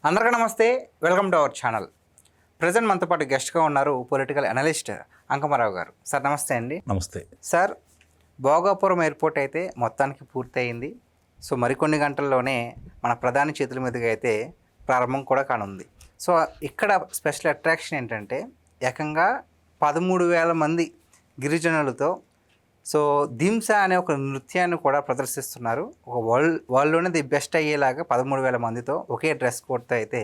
అందరికీ నమస్తే, welcome to our channel. Present మనతో పాటు గెస్ట్గా ఉన్నారు పొలిటికల్ అనలిస్ట్ అంకమరావు గారు. సార్ నమస్తే అండి. నమస్తే సార్, భోగాపురం ఎయిర్పోర్ట్ అయితే మొత్తానికి పూర్తయింది. సో మరికొన్ని గంటల్లోనే మన ప్రధాని చేతుల మీదుగా అయితే ప్రారంభం కూడా కానుంది. సో ఇక్కడ స్పెషల్ అట్రాక్షన్ ఏంటంటే ఏకంగా 13,000 మంది గిరిజనులతో సో దింస అనే ఒక నృత్యాన్ని కూడా ప్రదర్శిస్తున్నారు. ఒక వరల్డ్లోనే ది బెస్ట్ అయ్యేలాగా 13,000 మందితో ఒకే డ్రెస్ కోడ్తో అయితే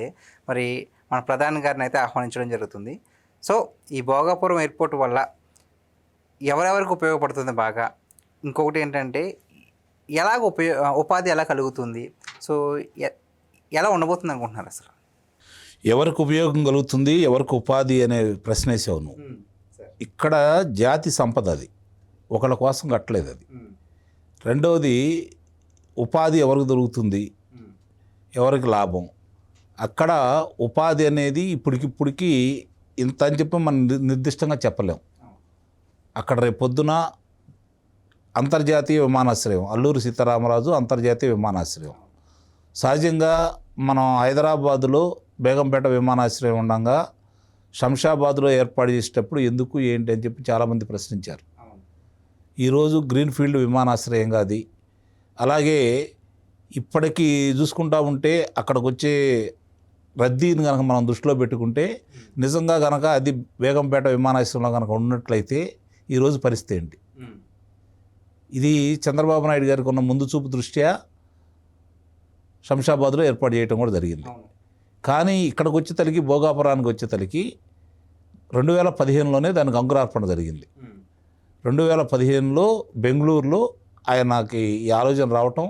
మరి మన ప్రధాని గారిని అయితే ఆహ్వానించడం జరుగుతుంది. సో ఈ భోగాపురం ఎయిర్పోర్ట్ వల్ల ఎవరెవరికి ఉపయోగపడుతుంది బాగా, ఇంకొకటి ఏంటంటే ఎలాగ ఉపాధి ఎలా కలుగుతుంది, సో ఎలా ఉండబోతుంది అనుకుంటున్నారు అసలు? ఎవరికి ఉపయోగం కలుగుతుంది, ఎవరికి ఉపాధి అనే ప్రశ్న వేసావు నువ్వు. ఇక్కడ జాతి సంపద, అది ఒకళ్ళ కోసం కట్టలేదు. అది రెండవది, ఉపాధి ఎవరికి దొరుకుతుంది, ఎవరికి లాభం. అక్కడ ఉపాధి అనేది ఇప్పటికిప్పటికి ఇంత అని చెప్పి మనం నిర్దిష్టంగా చెప్పలేం. అక్కడ రేపు పొద్దున అంతర్జాతీయ విమానాశ్రయం, అల్లూరి సీతారామరాజు అంతర్జాతీయ విమానాశ్రయం. సహజంగా మనం హైదరాబాదులో బేగంపేట విమానాశ్రయం ఉండగా శంషాబాద్లో ఏర్పాటు చేసేటప్పుడు ఎందుకు ఏంటి అని చెప్పి చాలామంది ప్రశ్నించారు. ఈరోజు గ్రీన్ఫీల్డ్ విమానాశ్రయంగా అది. అలాగే ఇప్పటికీ చూసుకుంటా ఉంటే అక్కడికి వచ్చే రద్దీని కనుక మనం దృష్టిలో పెట్టుకుంటే నిజంగా కనుక అది బేగంపేట విమానాశ్రయంలో కనుక ఉన్నట్లయితే ఈరోజు పరిస్థితి ఏంటి? ఇది చంద్రబాబు నాయుడు గారికి ఉన్న ముందు చూపు దృష్ట్యా శంషాబాద్లో ఏర్పాటు చేయడం కూడా జరిగింది. కానీ ఇక్కడికి వచ్చే తలికి, భోగాపురానికి వచ్చే తలికి 2015లోనే దానికి అంకురార్పణ జరిగింది. 2015లో బెంగళూరులో ఆయనకి ఈ ఆలోచన రావటం,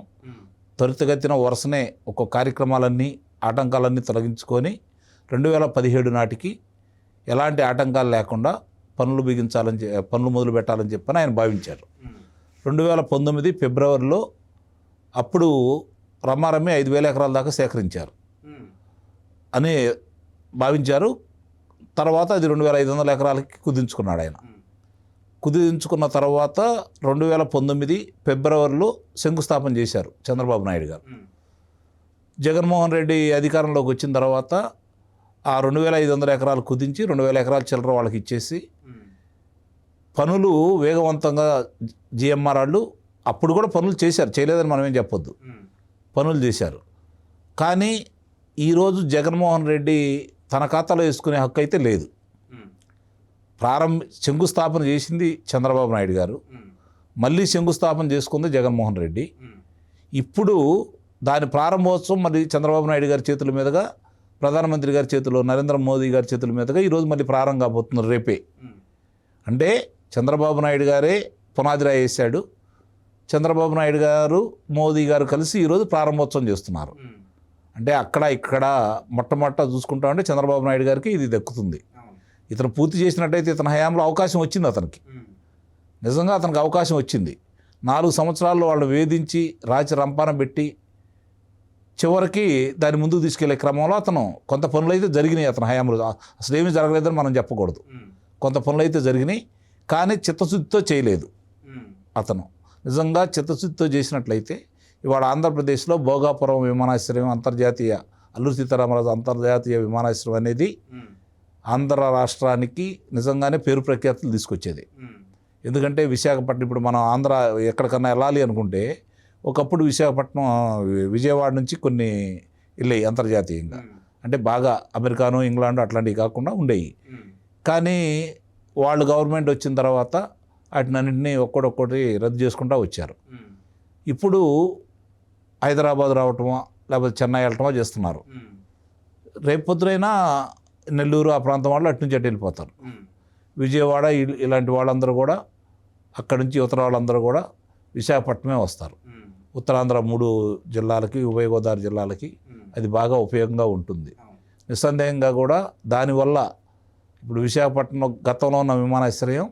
త్వరితగతిన వరుసనే ఒక్కొక్క కార్యక్రమాలన్నీ ఆటంకాలన్నీ తొలగించుకొని 2017 నాటికి ఎలాంటి ఆటంకాలు లేకుండా పనులు మొదలు పెట్టాలని చెప్పని ఆయన భావించారు. 2019 ఫిబ్రవరిలో అప్పుడు రమ్మారమ్మి 5,000 ఎకరాల దాకా సేకరించారు అని భావించారు. తర్వాత అది 2,500 ఎకరాలకి కుదించుకున్నాడు ఆయన. కుదించుకున్న తర్వాత 2019 ఫిబ్రవరిలో శంకుస్థాపన చేశారు చంద్రబాబు నాయుడు గారు. జగన్మోహన్ రెడ్డి అధికారంలోకి వచ్చిన తర్వాత ఆ 2,500 ఎకరాలు కుదించి 2,000 ఎకరాల చిల్లర వాళ్ళకి ఇచ్చేసి పనులు వేగవంతంగా జిఎంఆర్ వాళ్ళు అప్పుడు కూడా పనులు చేశారు, చేయలేదని మనం ఏం చెప్పొద్దు, పనులు చేశారు. కానీ ఈరోజు జగన్మోహన్ రెడ్డి తన ఖాతాలో వేసుకునే హక్కు అయితే లేదు. శంకుస్థాపన చేసింది చంద్రబాబు నాయుడు గారు, మళ్ళీ శంకుస్థాపన చేసుకుంది జగన్మోహన్ రెడ్డి. ఇప్పుడు దాని ప్రారంభోత్సవం మరి చంద్రబాబు నాయుడు గారి చేతుల మీదుగా, ప్రధానమంత్రి గారి చేతిలో, నరేంద్ర మోదీ గారి చేతుల మీదుగా ఈరోజు మళ్ళీ ప్రారంభం కాబోతున్నారు రేపే. అంటే చంద్రబాబు నాయుడు గారే పునాది రాయి వేశాడు, చంద్రబాబు నాయుడు గారు మోదీ గారు కలిసి ఈరోజు ప్రారంభోత్సవం చేస్తున్నారు. అంటే అక్కడ ఇక్కడ మొట్టమొదట చూసుకుంటా ఉంటే చంద్రబాబు నాయుడు గారికి ఇది దక్కుతుంది. ఇతను పూర్తి చేసినట్టయితే ఇతని హయాంలో అవకాశం వచ్చింది అతనికి, నిజంగా అతనికి అవకాశం వచ్చింది. 4 సంవత్సరాల్లో వాళ్ళు వేధించి రాచి రంపాన పెట్టి చివరికి దాన్ని ముందుకు తీసుకెళ్లే క్రమంలో అతను కొంత పనులు అయితే జరిగినాయి అతని హయాంలో. అసలు ఏమీ జరగలేదని మనం చెప్పకూడదు, కొంత పనులు అయితే జరిగినాయి. కానీ చిత్తశుద్ధితో చేయలేదు అతను. నిజంగా చిత్తశుద్ధితో చేసినట్లయితే ఇవాళ ఆంధ్రప్రదేశ్లో భోగాపురం విమానాశ్రయం, అంతర్జాతీయ అల్లూరి సీతారామరాజు అంతర్జాతీయ విమానాశ్రయం అనేది ఆంధ్ర రాష్ట్రానికి నిజంగానే పేరు ప్రఖ్యాతులు తీసుకొచ్చేది. ఎందుకంటే విశాఖపట్నం, ఇప్పుడు మనం ఆంధ్ర ఎక్కడికన్నా వెళ్ళాలి అనుకుంటే ఒకప్పుడు విశాఖపట్నం, విజయవాడ నుంచి కొన్ని వెళ్ళాయి అంతర్జాతీయంగా, అంటే బాగా అమెరికాను, ఇంగ్లాండ్ అట్లాంటివి కాకుండా ఉండేవి. కానీ వాళ్ళు గవర్నమెంట్ వచ్చిన తర్వాత వాటినన్నింటినీ ఒక్కొక్కటి రద్దు చేసుకుంటూ వచ్చారు. ఇప్పుడు హైదరాబాద్ రావటమో లేకపోతే చెన్నై వెళ్ళటమో చేస్తున్నారు. రేపు పొద్దునైనా నెల్లూరు ఆ ప్రాంతం వాళ్ళు అటు నుంచి అటు వెళ్ళిపోతారు. విజయవాడ ఇలాంటి వాళ్ళందరూ కూడా అక్కడి నుంచి ఉత్తర వాళ్ళందరూ కూడా విశాఖపట్నమే వస్తారు. ఉత్తరాంధ్ర 3 జిల్లాలకి, ఉభయ గోదావరి జిల్లాలకి అది బాగా ఉపయోగంగా ఉంటుంది. నిస్సందేహంగా కూడా దానివల్ల ఇప్పుడు విశాఖపట్నం గతంలో ఉన్న విమానాశ్రయం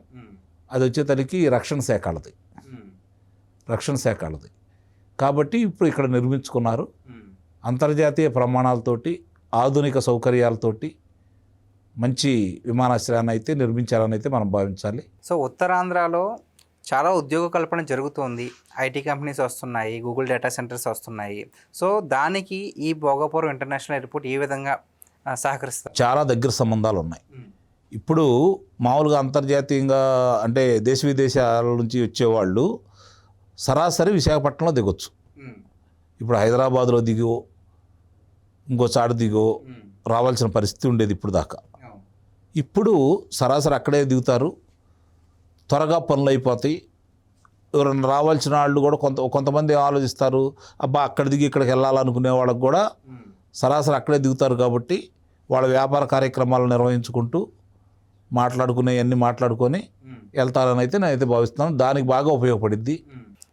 అది వచ్చేతలికి రక్షణ శాఖ వాళ్ళది కాబట్టి ఇప్పుడు ఇక్కడ నిర్మించుకున్నారు. అంతర్జాతీయ ప్రమాణాలతోటి, ఆధునిక సౌకర్యాలతోటి మంచి విమానాశ్రయాన్ని అయితే నిర్మించాలని అయితే మనం భావించాలి. సో ఉత్తరాంధ్రలో చాలా ఉద్యోగ కల్పన జరుగుతోంది. ఐటీ కంపెనీస్ వస్తున్నాయి, గూగుల్ డేటా సెంటర్స్ వస్తున్నాయి. సో దానికి ఈ భోగాపురం ఇంటర్నేషనల్ ఎయిర్పోర్ట్ ఏ విధంగా సహకరిస్తారు? చాలా దగ్గర సంబంధాలు ఉన్నాయి. ఇప్పుడు మామూలుగా అంతర్జాతీయంగా అంటే దేశ విదేశాల నుంచి వచ్చేవాళ్ళు సరాసరి విశాఖపట్నంలో దిగొచ్చు. ఇప్పుడు హైదరాబాద్లో దిగో ఇంకో చాటు దిగో రావాల్సిన పరిస్థితి ఉండేది ఇప్పుడు దాకా. ఇప్పుడు సరాసరి అక్కడే దిగుతారు, త్వరగా పనులు అయిపోతాయి. ఎవరైనా రావాల్సిన వాళ్ళు కూడా కొంతమంది ఆలోచిస్తారు, అబ్బా అక్కడ దిగి ఇక్కడికి వెళ్ళాలనుకునే వాళ్ళకి కూడా సరాసరి అక్కడే దిగుతారు. కాబట్టి వాళ్ళ వ్యాపార కార్యక్రమాలు నిర్వహించుకుంటూ మాట్లాడుకునేవన్నీ మాట్లాడుకొని వెళ్తారని అయితే నేనైతే భావిస్తున్నాను. దానికి బాగా ఉపయోగపడిద్ది.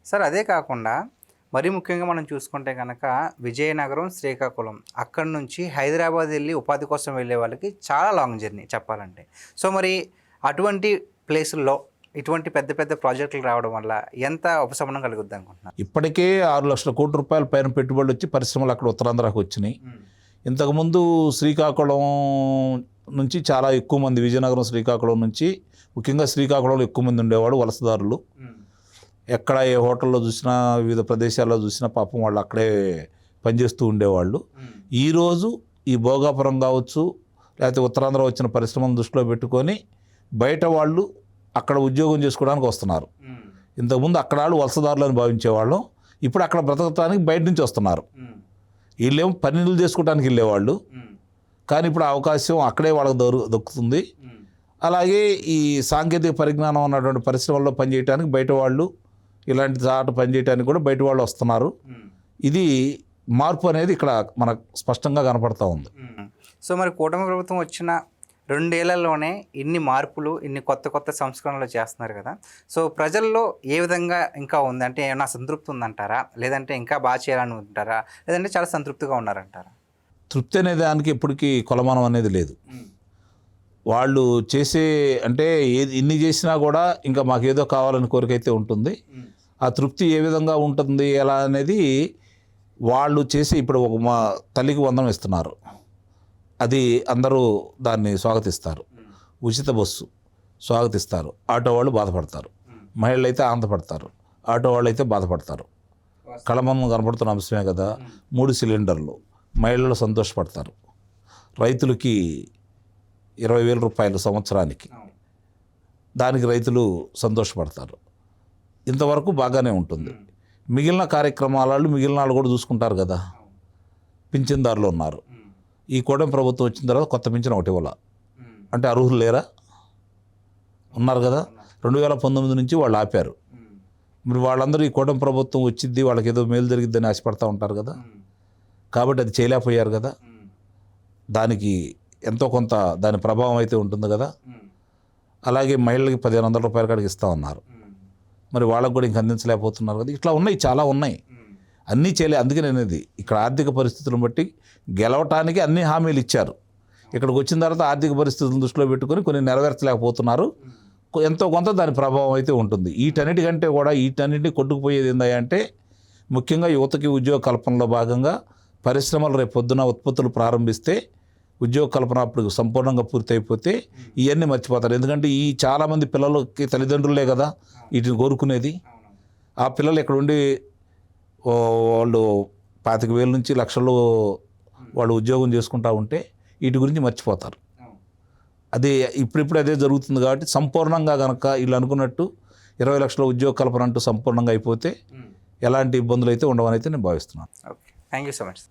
సార్ అదే కాకుండా మరీ ముఖ్యంగా మనం చూసుకుంటే కనుక విజయనగరం, శ్రీకాకుళం అక్కడి నుంచి హైదరాబాద్ వెళ్ళి ఉపాధి కోసం వెళ్ళే వాళ్ళకి చాలా లాంగ్ జర్నీ చెప్పాలంటే. సో మరి అటువంటి ప్లేసుల్లో ఇటువంటి పెద్ద పెద్ద ప్రాజెక్టులు రావడం వల్ల ఎంత ఉపశమనం కలుగుద్ది అనుకుంటున్నారు? ఇప్పటికే 6 లక్షల కోట్ల రూపాయల పైన పెట్టుబడులు వచ్చి పరిశ్రమలు అక్కడ ఉత్తరాంధ్రకు వచ్చినాయి. ఇంతకుముందు శ్రీకాకుళం నుంచి చాలా ఎక్కువ మంది, విజయనగరం శ్రీకాకుళం నుంచి ముఖ్యంగా శ్రీకాకుళంలో ఎక్కువ మంది ఉండేవాడు వలసదారులు. ఎక్కడ ఏ హోటల్లో చూసినా వివిధ ప్రదేశాల్లో చూసినా పాపం వాళ్ళు అక్కడే పనిచేస్తూ ఉండేవాళ్ళు. ఈరోజు ఈ భోగాపురం కావచ్చు, లేకపోతే ఉత్తరాంధ్ర వచ్చిన పరిశ్రమను దృష్టిలో పెట్టుకొని బయట వాళ్ళు అక్కడ ఉద్యోగం చేసుకోవడానికి వస్తున్నారు. ఇంతకుముందు అక్కడ వాళ్ళు వలసదారులని భావించేవాళ్ళం, ఇప్పుడు అక్కడ బ్రతకడానికి బయట నుంచి వస్తున్నారు. వీళ్ళేమో పనులు చేసుకోవడానికి వెళ్ళేవాళ్ళు, కానీ ఇప్పుడు అవకాశం అక్కడే వాళ్ళకి దొరుకుతుంది. అలాగే ఈ సాంకేతిక పరిజ్ఞానం ఉన్నటువంటి పరిశ్రమల్లో పనిచేయడానికి బయట వాళ్ళు, ఇలాంటి చాట పనిచేయడానికి కూడా బయట వాళ్ళు వస్తున్నారు. ఇది మార్పు అనేది ఇక్కడ మనకు స్పష్టంగా కనపడతా ఉంది. సో మరి కూటమి ప్రభుత్వం వచ్చిన 2 ఏళ్లలోనే ఇన్ని మార్పులు, ఇన్ని కొత్త కొత్త సంస్కరణలు చేస్తున్నారు కదా. సో ప్రజల్లో ఏ విధంగా ఇంకా ఉంది అంటే ఏమైనా సంతృప్తి ఉందంటారా, లేదంటే ఇంకా బాగా చేయాలని ఉంటారా, లేదంటే చాలా సంతృప్తిగా ఉన్నారంటారా? తృప్తి అనే దానికి ఎప్పటికీ కొలమానం అనేది లేదు. వాళ్ళు చేసే అంటే ఇన్ని చేసినా కూడా ఇంకా మాకేదో కావాలని కోరికైతే ఉంటుంది. ఆ తృప్తి ఏ విధంగా ఉంటుంది ఎలా అనేది వాళ్ళు చేసి ఇప్పుడు మా తల్లికి వందనం ఇస్తున్నారు, అది అందరూ దాన్ని స్వాగతిస్తారు. ఉచిత బస్సు స్వాగతిస్తారు. ఆటో వాళ్ళు బాధపడతారు, మహిళలు అయితే ఆనందపడతారు, ఆటో వాళ్ళు అయితే బాధపడతారు. కళమన్ను కనపడుతున్న అంశమే కదా. 3 సిలిండర్లు, మహిళలు సంతోషపడతారు. రైతులకి 20,000 రూపాయలు సంవత్సరానికి, దానికి రైతులు సంతోషపడతారు. ఇంతవరకు బాగానే ఉంటుంది. మిగిలిన కార్యక్రమాలు మిగిలిన వాళ్ళు కూడా చూసుకుంటారు కదా. పింఛన్దారులు ఉన్నారు. ఈ కూటమి ప్రభుత్వం వచ్చిన తర్వాత కొత్త పింఛన్ ఒకటి ఇవ్వాల అంటే అర్హులు లేరా? ఉన్నారు కదా. 2019 నుంచి వాళ్ళు ఆపారు. మరి వాళ్ళందరూ ఈ కూటమి ప్రభుత్వం వచ్చింది వాళ్ళకి ఏదో మేలు జరిగిద్దని ఆశపడతా ఉంటారు కదా. కాబట్టి అది చేయలేకపోయారు కదా. దానికి ఎంతో కొంత దాని ప్రభావం అయితే ఉంటుంది కదా. అలాగే మహిళలకి 1,500 రూపాయల కాడికి ఇస్తా ఉన్నారు. మరి వాళ్ళకు కూడా ఇంక అందించలేకపోతున్నారు కదా. ఇట్లా ఉన్నాయి, చాలా ఉన్నాయి. అన్నీ చేయలే. అందుకే అనేది ఇక్కడ ఆర్థిక పరిస్థితులను బట్టి గెలవటానికి అన్ని హామీలు ఇచ్చారు. ఇక్కడికి వచ్చిన తర్వాత ఆర్థిక పరిస్థితులను దృష్టిలో పెట్టుకొని కొన్ని నెరవేర్చలేకపోతున్నారు. ఎంతో కొంత దాని ప్రభావం అయితే ఉంటుంది. వీటన్నిటికంటే కూడా వీటన్నిటిని కొట్టుకుపోయేది ఏంటంటే ముఖ్యంగా యువతకి ఉద్యోగ కల్పనలో భాగంగా పరిశ్రమలు రేపు పొద్దున ఉత్పత్తులు ప్రారంభిస్తే ఉద్యోగ కల్పన అప్పుడు సంపూర్ణంగా పూర్తి అయిపోతే ఇవన్నీ మర్చిపోతారు. ఎందుకంటే ఈ చాలామంది పిల్లలకి తల్లిదండ్రులే కదా వీటిని కోరుకునేది. ఆ పిల్లలు ఇక్కడ ఉండి వాళ్ళు 25,000 నుంచి లక్షలు వాళ్ళు ఉద్యోగం చేసుకుంటూ ఉంటే వీటి గురించి మర్చిపోతారు. అదే ఇప్పుడిప్పుడు అదే జరుగుతుంది. కాబట్టి సంపూర్ణంగా కనుక వీళ్ళు అనుకున్నట్టు 20 లక్షల ఉద్యోగ కల్పన అంటూ సంపూర్ణంగా అయిపోతే ఎలాంటి ఇబ్బందులు అయితే ఉండవని అయితే నేను భావిస్తున్నాను. Okay, thank you so much.